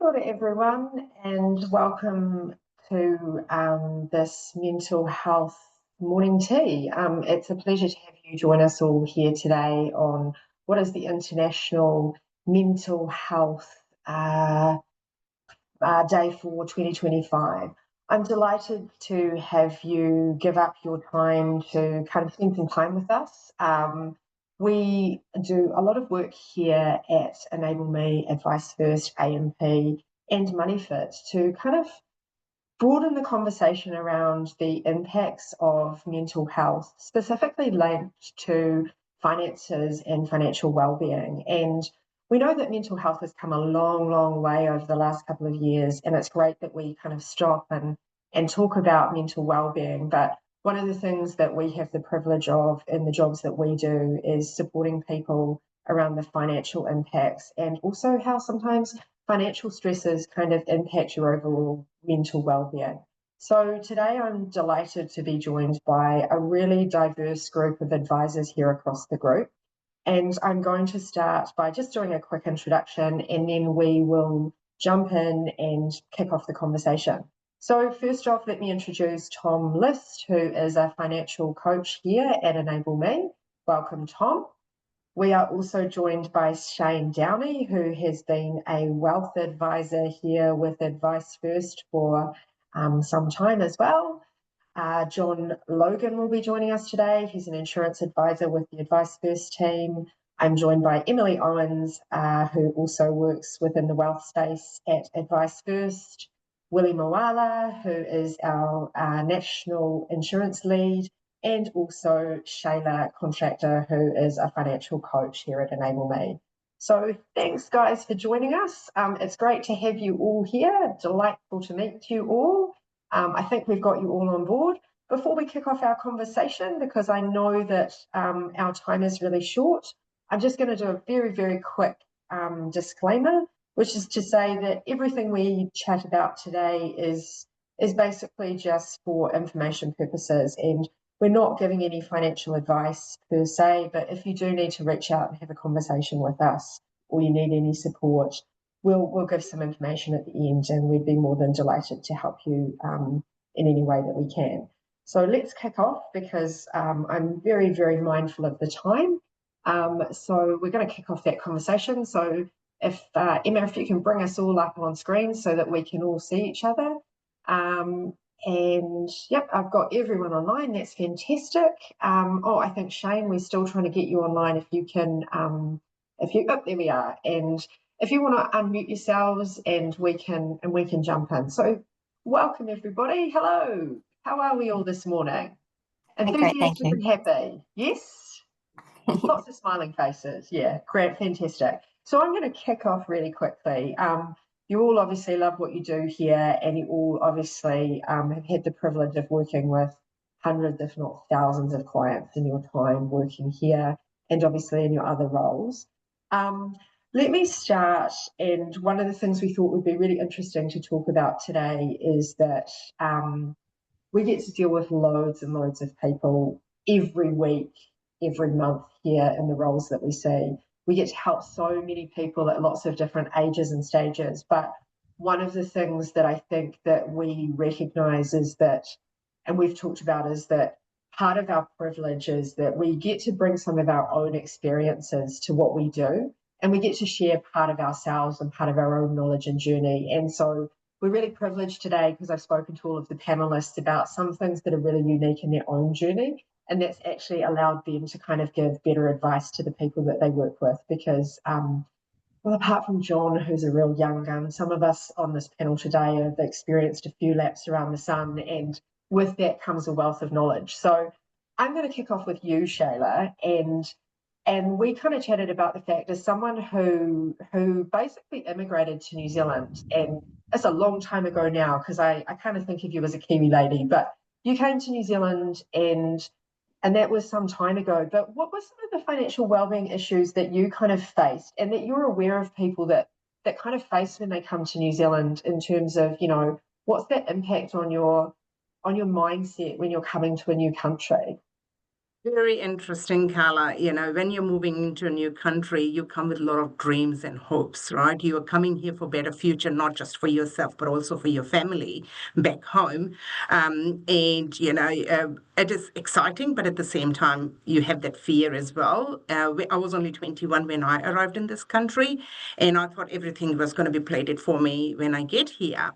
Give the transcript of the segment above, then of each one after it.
Hello to everyone, and welcome to this mental health morning tea. It's a pleasure to have you join us all here today on what is the International Mental Health Day for 2025. I'm delighted to have you give up your time to kind of spend some time with us. We do a lot of work here at Enable Me, AdviceFirst, AMP, and MoneyFit to kind of broaden the conversation around the impacts of mental health, specifically linked to finances and financial well-being. And we know that mental health has come a long, long way over the last couple of years, and it's great that we kind of stop and talk about mental well-being. But one of the things that we have the privilege of in the jobs that we do is supporting people around the financial impacts, and also how sometimes financial stresses kind of impact your overall mental well-being. So today I'm delighted to be joined by a really diverse group of advisors here across the group. And I'm going to start by just doing a quick introduction, and then we will jump in and kick off the conversation. So first off, let me introduce Tom List, who is a financial coach here at Enable Me. Welcome, Tom. We are also joined by Shane Downey, who has been a wealth advisor here with AdviceFirst for some time as well. John Logan will be joining us today. He's an insurance advisor with the AdviceFirst team. I'm joined by Emily Owens, who also works within the wealth space at AdviceFirst. Willie Moala, who is our national insurance lead, and also Shayla Contractor, who is a financial coach here at Enable Me. So thanks, guys, for joining us. It's great to have you all here. Delightful to meet you all. I think we've got you all on board. Before we kick off our conversation, because I know that our time is really short, I'm just going to do a very, very quick disclaimer, which is to say that everything we chat about today is basically just for information purposes, and we're not giving any financial advice per se, but if you do need to reach out and have a conversation with us, or you need any support, we'll give some information at the end, and we'd be more than delighted to help you in any way that we can. So let's kick off, because I'm very, very mindful of the time. So we're going to kick off that conversation. So if Emma, if you can bring us all up on screen so that we can all see each other. And yep, I've got everyone online. That's fantastic. I think Shane, we're still trying to get you online. If you can, there we are. And if you want to unmute yourselves, and we can jump in. So welcome everybody. Hello. How are we all this morning? Enthusiastic and happy. Yes. Lots of smiling faces. Yeah, great, fantastic. So I'm going to kick off really quickly. You all obviously love what you do here, and you all obviously have had the privilege of working with hundreds, if not thousands, of clients in your time working here, and obviously in your other roles. Let me start, and one of the things we thought would be really interesting to talk about today is that we get to deal with loads and loads of people every week, every month here in the roles that we see. We get to help so many people at lots of different ages and stages. But one of the things that I think that we recognise is that, and we've talked about, is that part of our privilege is that we get to bring some of our own experiences to what we do, and we get to share part of ourselves and part of our own knowledge and journey. And so we're really privileged today, because I've spoken to all of the panelists about some things that are really unique in their own journey. And that's actually allowed them to kind of give better advice to the people that they work with, because, well, apart from John, who's a real young gun, some of us on this panel today have experienced a few laps around the sun, and with that comes a wealth of knowledge. So I'm going to kick off with you, Shayla, and we kind of chatted about the fact, as someone who basically immigrated to New Zealand, and it's a long time ago now, because I kind of think of you as a Kiwi lady, but you came to New Zealand and that was some time ago. But what were some of the financial wellbeing issues that you kind of faced, and that you're aware of people that kind of face when they come to New Zealand, in terms of, you know, what's that impact on your mindset when you're coming to a new country? Very interesting, Carla. When you're moving into a new country, you come with a lot of dreams and hopes, right? You are coming here for better future, not just for yourself, but also for your family back home. It is exciting, but at the same time, you have that fear as well. I was only 21 when I arrived in this country, and I thought everything was going to be plated for me when I get here.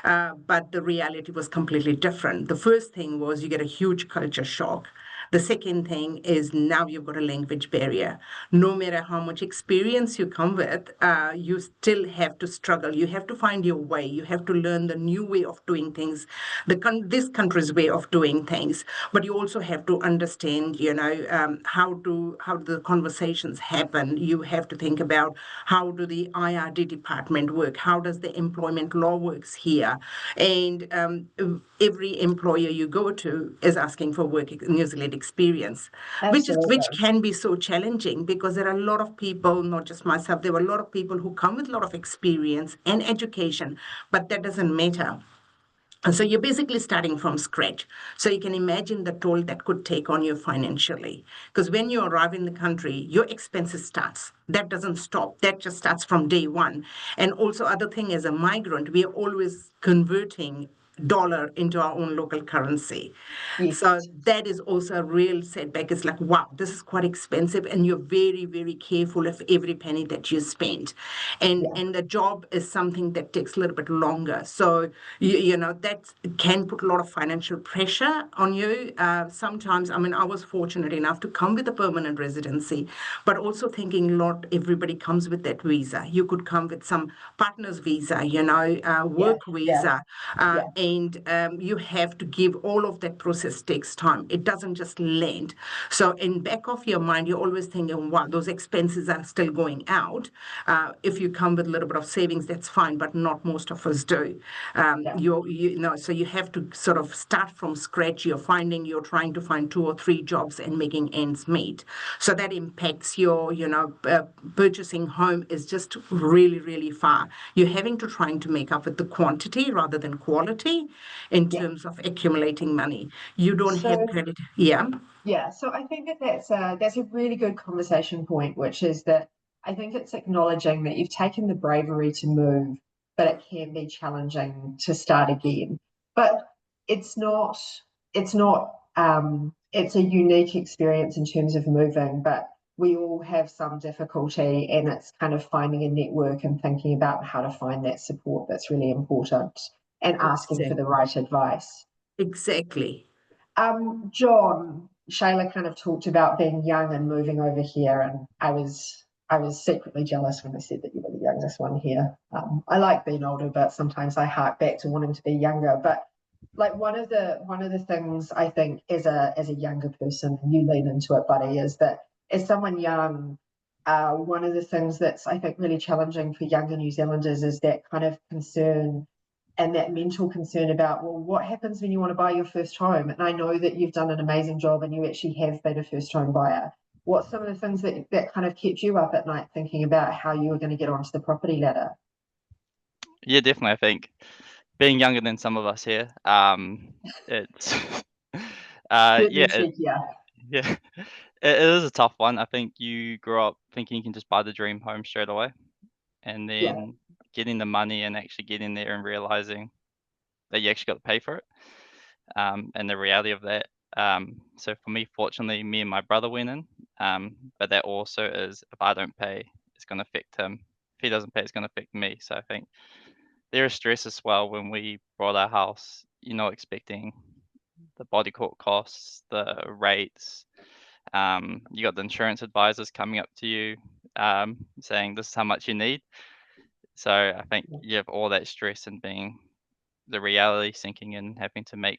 But the reality was completely different. The first thing was you get a huge culture shock. The second thing is now you've got a language barrier. No matter how much experience you come with, you still have to struggle. You have to find your way. You have to learn the new way of doing things, this country's way of doing things. But you also have to understand, how do the conversations happen. You have to think about how do the IRD department work? How does the employment law works here? And every employer you go to is asking for work New Zealand experience, which Absolutely. can be so challenging because there are a lot of people, not just myself, there were a lot of people who come with a lot of experience and education, but that doesn't matter. And so you're basically starting from scratch. So you can imagine the toll that could take on you financially. Because when you arrive in the country, your expenses starts. That doesn't stop. That just starts from day one. And also other thing as a migrant, we are always converting dollar into our own local currency. So Yes. that is also a real setback. It's like, wow, this is quite expensive, and you're very, very careful of every penny that you spend. Yeah. And the job is something that takes a little bit longer. So that can put a lot of financial pressure on you. Sometimes, I mean, I was fortunate enough to come with a permanent residency, but also thinking not everybody comes with that visa. You could come with some partner's visa, Yeah. work Yeah. visa, Yeah. and you have to give all of that process takes time. It doesn't just land. So in back of your mind, you're always thinking, wow, those expenses are still going out. If you come with a little bit of savings, that's fine, but not most of us do. Yeah. So you have to sort of start from scratch. You're trying to find 2 or 3 jobs and making ends meet. So that impacts your, purchasing home is just really, really far. You're having to trying to make up with the quantity rather than quality in Yeah. terms of accumulating money. You don't have So credit. Yeah. yeah, so I think that that's a really good conversation point, which is that I think it's acknowledging that you've taken the bravery to move, but it can be challenging to start again. But it's not it's not it's a unique experience in terms of moving, but we all have some difficulty, and it's kind of finding a network and thinking about how to find that support that's really important and asking for the Exactly. right advice. Exactly. John, Shayla kind of talked about being young and moving over here, and I was secretly jealous when they said that you were the youngest one here. I like being older, but sometimes I hark back to wanting to be younger. But like one of the things I think as a younger person, and you lean into it, buddy, is that as someone young, one of the things that's I think really challenging for younger New Zealanders is that kind of concern and that mental concern about, well, what happens when you want to buy your first home? And I know that you've done an amazing job and you actually have been a first home buyer. What's some of the things that kind of kept you up at night thinking about how you were going to get onto the property ladder? Yeah, definitely. I think being younger than some of us here, it's Certainly yeah, cheekier. yeah, it is a tough one. I think you grow up thinking you can just buy the dream home straight away, and Yeah, then getting the money and actually getting there and realizing that you actually got to pay for it, and the reality of that. So for me, fortunately, me and my brother went in, but that also is if I don't pay, it's going to affect him. If he doesn't pay, it's going to affect me. So I think there is stress as well when we bought our house, expecting the body court costs, the rates. You got the insurance advisors coming up to you, saying this is how much you need. So I think you have all that stress and being the reality sinking in, having to make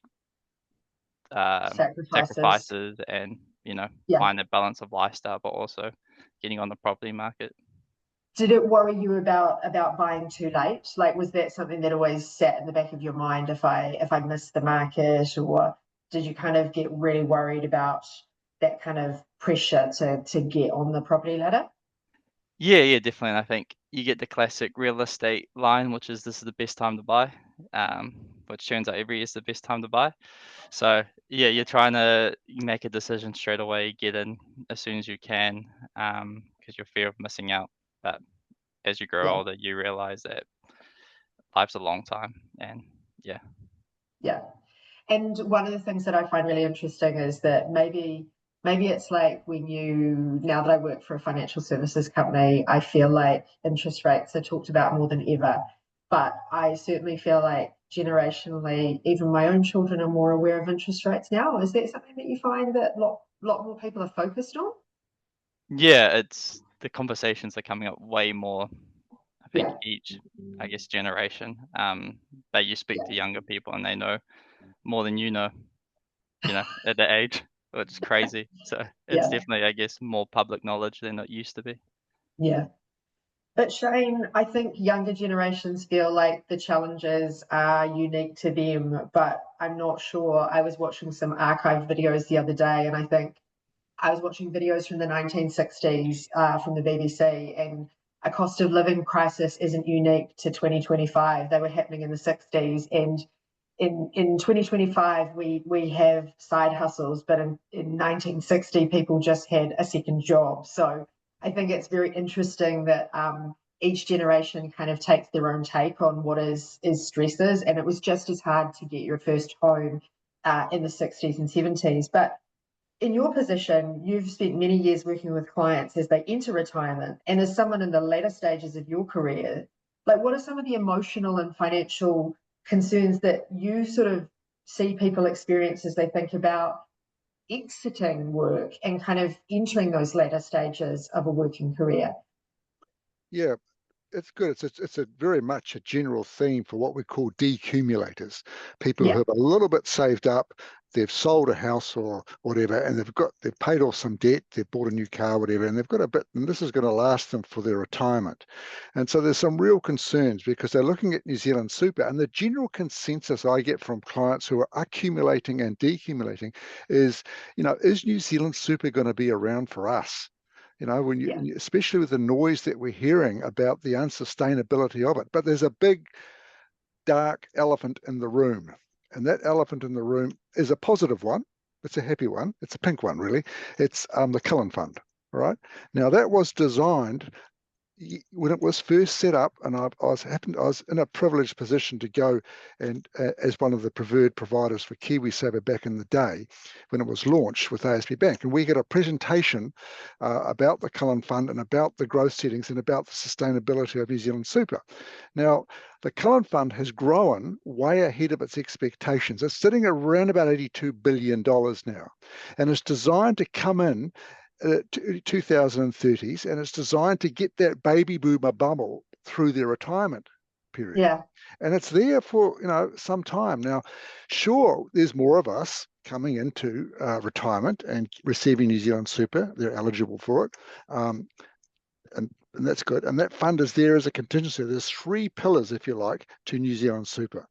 sacrifices. sacrifices and Yeah. find a balance of lifestyle, but also getting on the property market. Did it worry you about buying too late? Like, was that something that always sat in the back of your mind if I missed the market, or did you kind of get really worried about that kind of pressure to get on the property ladder? Yeah, definitely. And I think you get the classic real estate line, which is this is the best time to buy. which turns out every year is the best time to buy. So yeah, you're trying to make a decision straight away, get in as soon as you can, because your fear of missing out. But as you grow Yeah. older, you realize that life's a long time, and yeah. Yeah. And one of the things that I find really interesting is that maybe it's like now that I work for a financial services company, I feel like interest rates are talked about more than ever. But I certainly feel like generationally, even my own children are more aware of interest rates now. Is that something that you find that a lot more people are focused on? Yeah, it's the conversations are coming up way more, I think, Yeah. each, I guess, generation. But you speak to Yeah. younger people and they know more than you know, at that age, which is crazy. So it's Yeah. definitely, I guess, more public knowledge than it used to be. Yeah. But Shane, I think younger generations feel like the challenges are unique to them, but I'm not sure. I was watching some archive videos the other day, and I think I was watching videos from the 1960s from the BBC, and a cost of living crisis isn't unique to 2025. They were happening in the 60s, and in 2025 we have side hustles, but in 1960 people just had a second job. So I think it's very interesting that each generation kind of takes their own take on what is stresses, and it was just as hard to get your first home in the 60s and 70s. But in your position, you've spent many years working with clients as they enter retirement, and as someone in the later stages of your career, like what are some of the emotional and financial concerns that you sort of see people experience as they think about exiting work and kind of entering those later stages of a working career? Yeah, it's good. It's a very much a general theme for what we call decumulators. People who Yeah. have a little bit saved up, they've sold a house or whatever, and they've paid off some debt, they've bought a new car, whatever, and they've got a bit, and this is going to last them for their retirement. And so there's some real concerns because they're looking at New Zealand Super, and the general consensus I get from clients who are accumulating and decumulating is, is New Zealand Super going to be around for us? Especially with the noise that we're hearing about the unsustainability of it. But there's a big, dark elephant in the room. And that elephant in the room is a positive one. It's a happy one. It's a pink one, really. It's the Cullen Fund. All right. Now, that was designed when it was first set up, and I was in a privileged position to go and as one of the preferred providers for KiwiSaver back in the day when it was launched with ASB Bank, and we got a presentation about the Cullen Fund and about the growth settings and about the sustainability of New Zealand Super. Now, the Cullen Fund has grown way ahead of its expectations. It's sitting around about $82 billion now, and it's designed to come in 2030s, and it's designed to get that baby boomer bubble through their retirement period. Yeah. And it's there for some time now. Sure, there's more of us coming into retirement and receiving New Zealand Super. They're eligible for it, and that's good. And that fund is there as a contingency. There's three pillars, if you like, to New Zealand Super,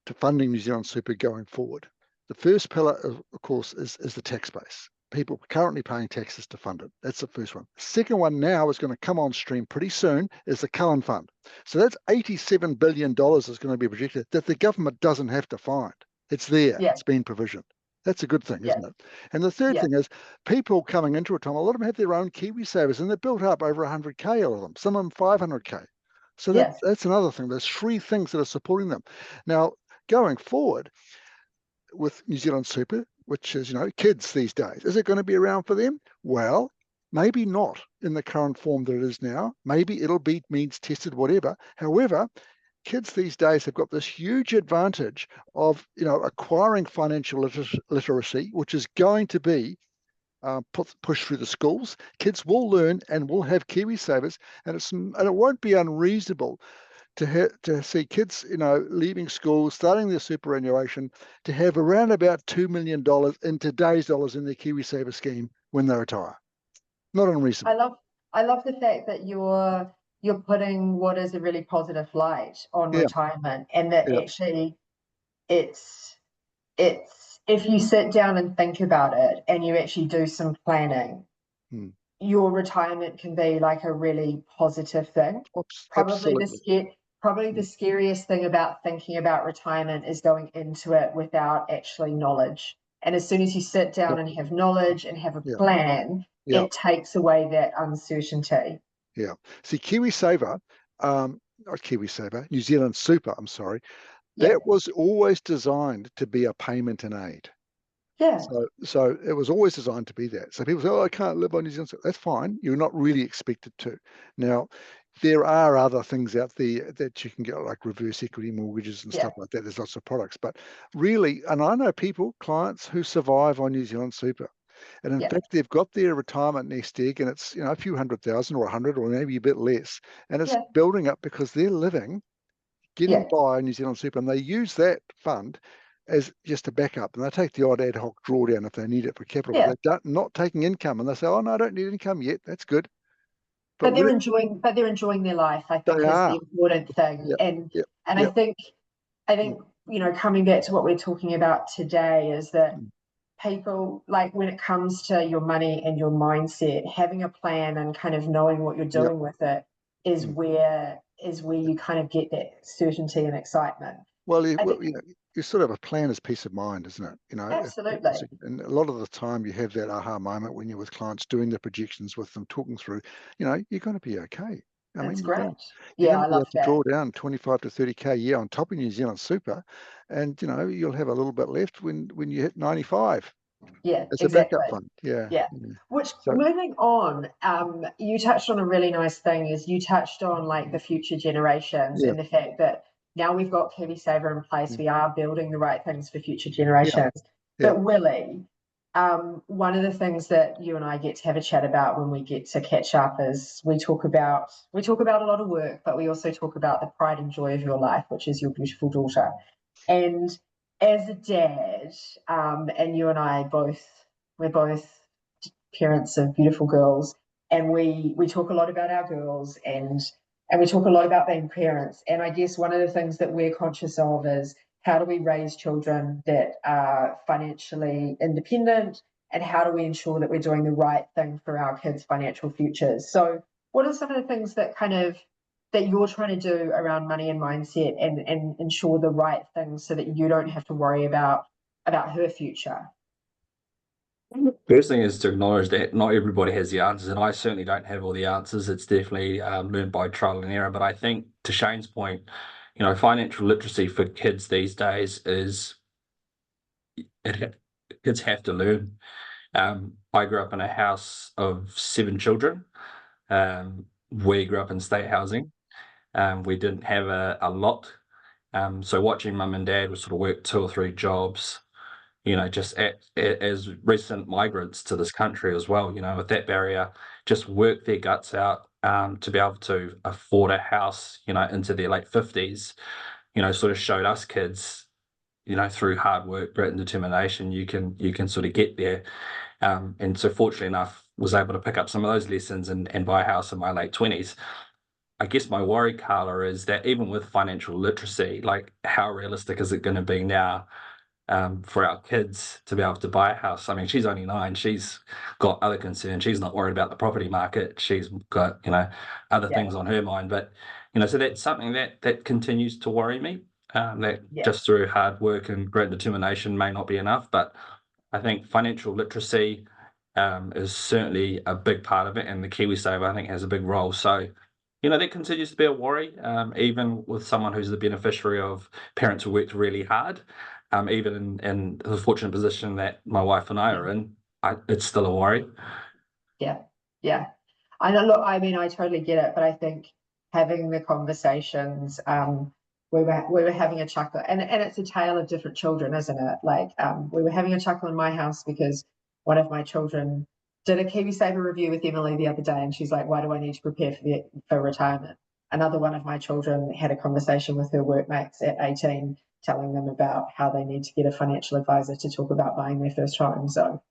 to funding New Zealand Super going forward. The first pillar, of course, is the tax base. People currently paying taxes to fund it. That's the first one. Second one now is going to come on stream pretty soon is the Cullen Fund. So that's $87 billion is going to be projected that the government doesn't have to find. It's there. Yeah. It's been provisioned. That's a good thing, Yeah. isn't it? And the third thing is people coming into retirement, a lot of them have their own KiwiSavers, and they're built up over 100K, all of them, some of them 500K. So that's another thing. There's three things that are supporting them. Now, going forward with New Zealand Super, which is, kids these days, is it going to be around for them? Well, maybe not in the current form that it is now. Maybe it'll be means tested, whatever. However, kids these days have got this huge advantage of, acquiring financial literacy, which is going to be pushed through the schools. Kids will learn and will have KiwiSavers, and it won't be unreasonable to see kids, leaving school, starting their superannuation, to have around about $2 million in today's dollars in their KiwiSaver scheme when they retire. Not unreasonable. I love the fact that you're putting what is a really positive light on retirement, and that actually it's if you sit down and think about it and you actually do some planning, your retirement can be like a really positive thing. Probably Absolutely. probably the scariest thing about thinking about retirement is going into it without actually knowledge. And as soon as you sit down and have knowledge and have a Yeah. plan, Yeah. it takes away that uncertainty. Yeah. See, KiwiSaver, not KiwiSaver, New Zealand Super, I'm sorry, Yeah. that was always designed to be a payment in aid. Yeah. So it was always designed to be that. So people say, oh, I can't live on New Zealand. That's fine. You're not really expected to. Now, there are other things out there that you can get, like reverse equity mortgages and stuff like that. There's lots of products. But really, and I know people, clients who survive on New Zealand Super. And in fact, they've got their retirement nest egg, and it's, a few $100,000 or 100 or maybe a bit less. And it's building up because they're getting by New Zealand Super, and they use that fund as just a backup, and they take the odd ad hoc drawdown if they need it for capital. But they're not taking income, and they say, "Oh no, I don't need income yet. That's good." But they're enjoying their life, I think, is the important thing. And I think coming back to what we're talking about today is that people, like, when it comes to your money and your mindset, having a plan and kind of knowing what you're doing with it is where you kind of get that certainty and excitement. Well, you sort of have a plan as peace of mind, isn't it? Absolutely. And a lot of the time you have that aha moment when you're with clients doing the projections with them, talking through, you're going to be okay. That's great. You're I going to be love able to draw down 25 to 30K a year on top of New Zealand Super, and you'll have a little bit left when you hit 95. Yeah, it's exactly. A backup fund. Which, moving on, you touched on a really nice thing, is you touched on like the future generations and the fact that now we've got KiwiSaver in place, we are building the right things for future generations. But Willie, one of the things that you and I get to have a chat about when we get to catch up is we talk about a lot of work, but we also talk about the pride and joy of your life, which is your beautiful daughter. And as a dad, and you and I we're both parents of beautiful girls, and we talk a lot about our girls, and we talk a lot about being parents. And I guess one of the things that we're conscious of is, how do we raise children that are financially independent, and how do we ensure that we're doing the right thing for our kids' financial futures? So what are some of the things that you're trying to do around money and mindset, and ensure the right things so that you don't have to worry about her future? First thing is to acknowledge that not everybody has the answers, and I certainly don't have all the answers. It's definitely learned by trial and error. But I think, to Shane's point, financial literacy for kids these days is kids have to learn. I grew up in a house of 7 children. We grew up in state housing. We didn't have a lot. So watching mum and dad would sort of work 2 or 3 jobs, just as recent migrants to this country as well, with that barrier, just work their guts out to be able to afford a house, into their late 50s, sort of showed us kids, through hard work, grit and determination, you can sort of get there. And so fortunately enough, was able to pick up some of those lessons and buy a house in my late 20s. I guess my worry, Karla, is that even with financial literacy, like, how realistic is it going to be now for our kids to be able to buy a house? I mean, she's only 9. She's got other concerns. She's not worried about the property market. She's got, other things on her mind. But, so that's something that continues to worry me, just through hard work and great determination may not be enough. But I think financial literacy is certainly a big part of it. And the KiwiSaver, I think, has a big role. So, that continues to be a worry, even with someone who's the beneficiary of parents who worked really hard. Even in the fortunate position that my wife and I are in, it's still a worry. Yeah. I know. Look, I mean, I totally get it, but I think having the conversations, we were having a chuckle, and it's a tale of different children, isn't it? Like, we were having a chuckle in my house because one of my children did a KiwiSaver review with Emily the other day, and she's like, "Why do I need to prepare for retirement?" Another one of my children had a conversation with her workmates at 18, telling them about how they need to get a financial advisor to talk about buying their first home. So,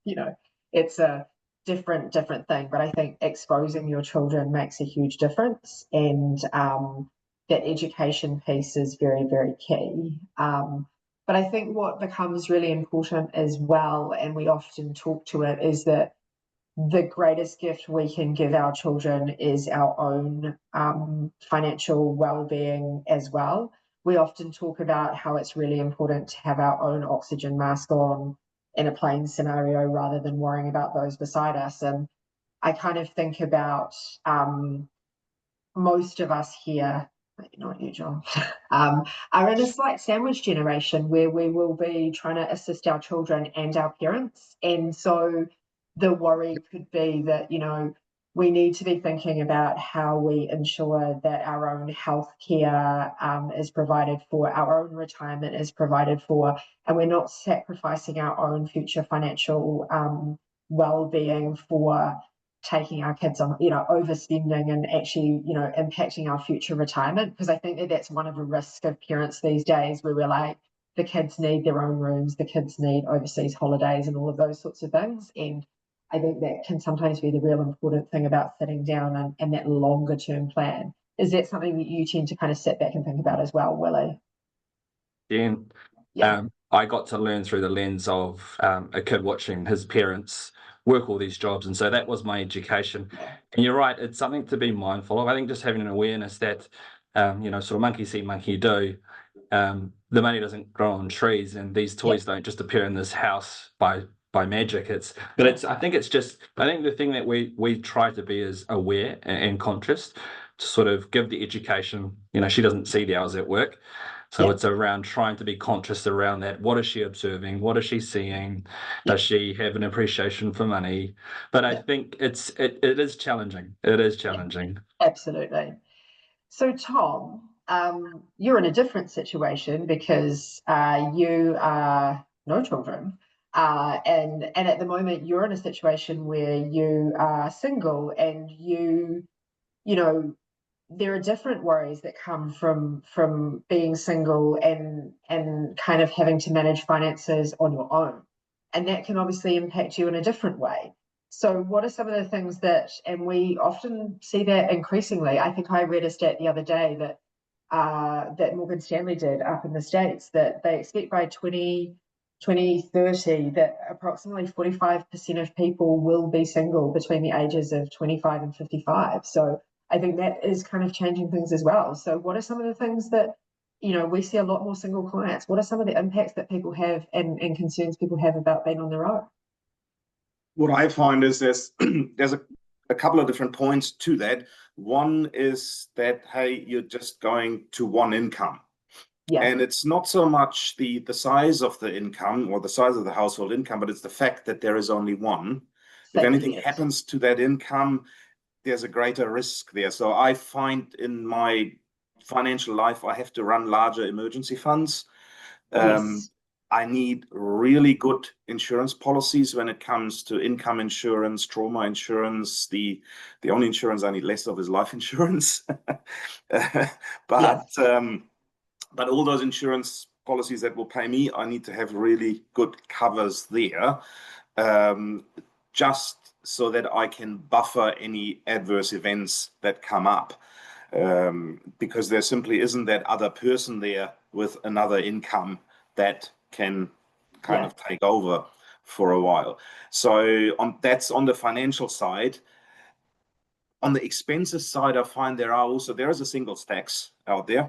it's a different thing. But I think exposing your children makes a huge difference, and that education piece is very, very key. But I think what becomes really important as well, and we often talk to it, is that the greatest gift we can give our children is our own financial well-being as well. We often talk about how it's really important to have our own oxygen mask on in a plane scenario rather than worrying about those beside us. And I kind of think about most of us here, not you, John, are in a slight sandwich generation where we will be trying to assist our children and our parents. And so the worry could be that, we need to be thinking about how we ensure that our own health care is provided for, our own retirement is provided for, and we're not sacrificing our own future financial well-being for taking our kids on, overspending and actually, impacting our future retirement. Because I think that that's one of the risks of parents these days, where we're like, the kids need their own rooms, the kids need overseas holidays and all of those sorts of things. And I think that can sometimes be the real important thing about sitting down and that longer term plan. Is that something that you tend to kind of sit back and think about as well, Willie? Yeah. I got to learn through the lens of a kid watching his parents work all these jobs, and so that was my education. And you're right, it's something to be mindful of. I think just having an awareness that sort of monkey see, monkey do. The money doesn't grow on trees, and these toys don't just appear in this house by magic. I think the thing that we try to be is aware and conscious, to sort of give the education. She doesn't see the hours at work. So it's around trying to be conscious around that. What is she observing? What is she seeing? Does she have an appreciation for money? But I think it is challenging. It is challenging. Absolutely. So Tom, you're in a different situation because you are no children. And at the moment you're in a situation where you are single, and there are different worries that come from being single and kind of having to manage finances on your own. And that can obviously impact you in a different way. So what are some of the things and we often see that increasingly. I think I read a stat the other day that Morgan Stanley did up in the States, that they expect by 2030 that approximately 45% of people will be single between the ages of 25 and 55. So I think that is kind of changing things as well. So what are some of the things that, we see a lot more single clients? What are some of the impacts that people have and concerns people have about being on their own? What I find is there's a couple of different points to that. One is that, hey, you're just going to one income. Yeah. And it's not so much the size of the income or the size of the household income, but it's the fact that there is only one. If anything happens to that income, there's a greater risk there. So I find in my financial life, I have to run larger emergency funds. Yes. I need really good insurance policies when it comes to income insurance, trauma insurance. The only insurance I need less of is life insurance. But all those insurance policies that will pay me, I need to have really good covers there, just so that I can buffer any adverse events that come up, because there simply isn't that other person there with another income that can kind of take over for a while. So that's on the financial side. On the expenses side, I find there is a singles tax out there.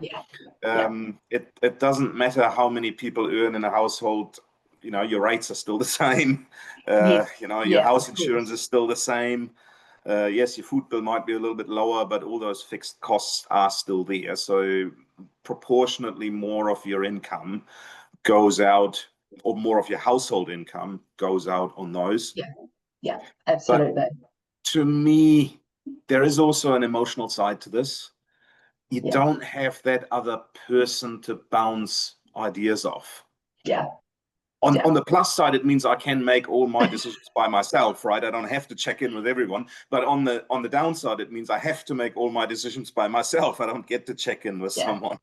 It doesn't matter how many people earn in a household, your rates are still the same. Your house insurance is still the same. Yes, your food bill might be a little bit lower, but all those fixed costs are still there. So proportionately more of your income goes out, or more of your household income goes out on those. Yeah, absolutely. But to me, there is also an emotional side to this. You don't have that other person to bounce ideas off. On the plus side, it means I can make all my decisions by myself, right? I don't have to check in with everyone. But on the downside, it means I have to make all my decisions by myself. I don't get to check in with someone.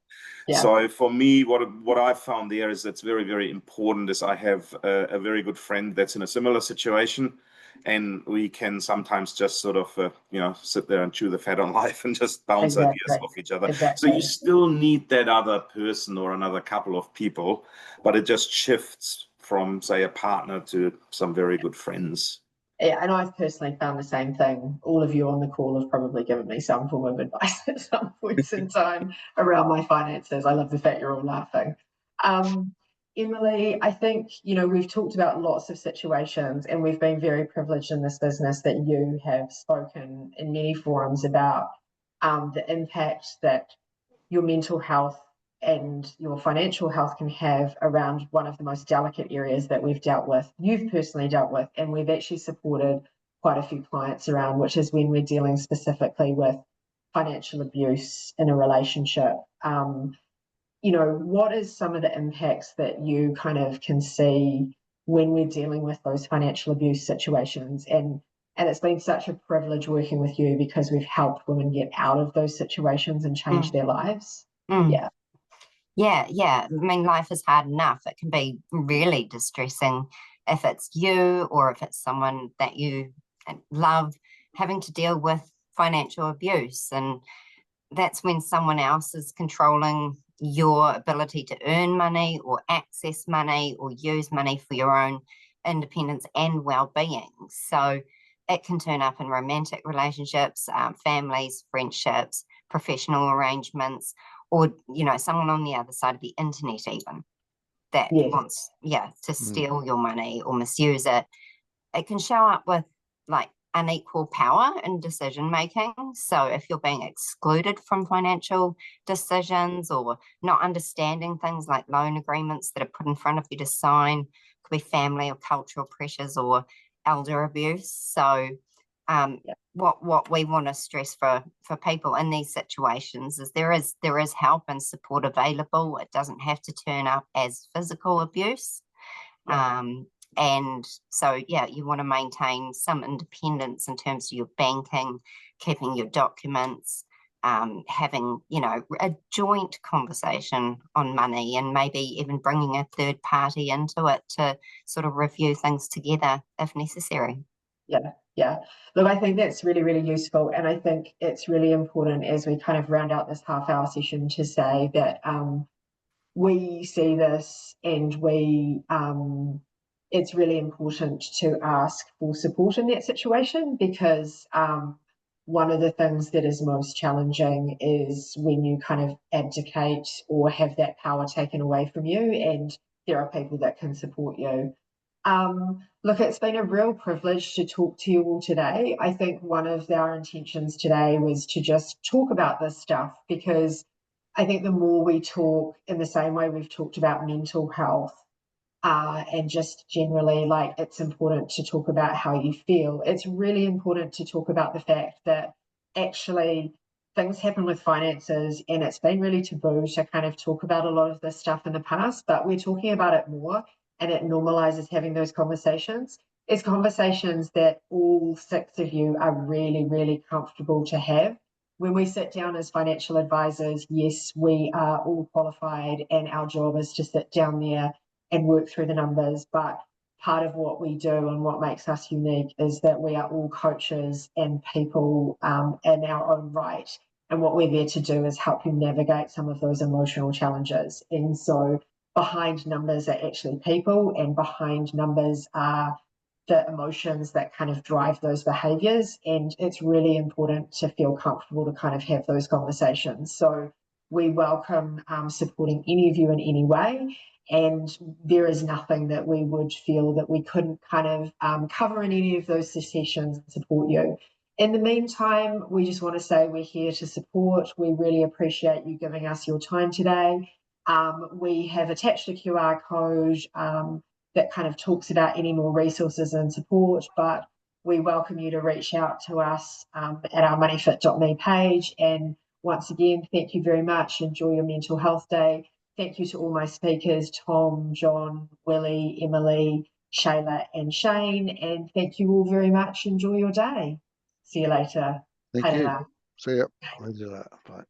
So for me, what I've found there is that's very, very important is I have a very good friend that's in a similar situation. And we can sometimes just sort of, sit there and chew the fat on life and just bounce ideas off each other. So you still need that other person or another couple of people, but it just shifts from, say, a partner to some very good friends. Yeah, and I've personally found the same thing. All of you on the call have probably given me some form of advice at some points in time around my finances. I love the fact you're all laughing. Emily, I think, we've talked about lots of situations, and we've been very privileged in this business that you have spoken in many forums about the impact that your mental health and your financial health can have around one of the most delicate areas that you've personally dealt with, and we've actually supported quite a few clients around, which is when we're dealing specifically with financial abuse in a relationship. What is some of the impacts that you kind of can see when we're dealing with those financial abuse situations? And it's been such a privilege working with you because we've helped women get out of those situations and change their lives. Yeah. Yeah. I mean, life is hard enough. It can be really distressing if it's you or if it's someone that you love having to deal with financial abuse. And that's when someone else is controlling your ability to earn money or access money or use money for your own independence and well-being. So it can turn up in romantic relationships, families, friendships, professional arrangements, or, someone on the other side of the internet even that wants, to steal your money or misuse it. It can show up with like unequal power in decision making. So if you're being excluded from financial decisions or not understanding things like loan agreements that are put in front of you to sign, could be family or cultural pressures or elder abuse. So what we want to stress for people in these situations is there is help and support available. It doesn't have to turn up as physical abuse. And so, you want to maintain some independence in terms of your banking, keeping your documents, having, a joint conversation on money, and maybe even bringing a third party into it to sort of review things together if necessary. Yeah. Look, I think that's really, really useful. And I think it's really important as we kind of round out this half-hour session to say that we see this and it's really important to ask for support in that situation, because one of the things that is most challenging is when you kind of abdicate or have that power taken away from you, and there are people that can support you. Look, it's been a real privilege to talk to you all today. I think one of our intentions today was to just talk about this stuff, because I think the more we talk in the same way we've talked about mental health, and just generally, like, it's important to talk about how you feel. It's really important to talk about the fact that actually things happen with finances, and it's been really taboo to kind of talk about a lot of this stuff in the past, but we're talking about it more, and it normalizes having those conversations. It's conversations that all 6 of you are really, really comfortable to have. When we sit down as financial advisors, yes, we are all qualified, and our job is to sit down there and work through the numbers. But part of what we do and what makes us unique is that we are all coaches and people in our own right. And what we're there to do is help you navigate some of those emotional challenges. And so behind numbers are actually people, and behind numbers are the emotions that kind of drive those behaviors. And it's really important to feel comfortable to kind of have those conversations. So we welcome supporting any of you in any way. And there is nothing that we would feel that we couldn't kind of cover in any of those sessions and support you. In the meantime, we just want to say we're here to support. We really appreciate you giving us your time today. We have attached a QR code that kind of talks about any more resources and support, but we welcome you to reach out to us at our moneyfit.me page. And once again, thank you very much. Enjoy your mental health day. Thank you to all my speakers, Tom, John, Willie, Emily, Shayla, and Shane. And thank you all very much. Enjoy your day. See you later. Thank you. See ya. Bye.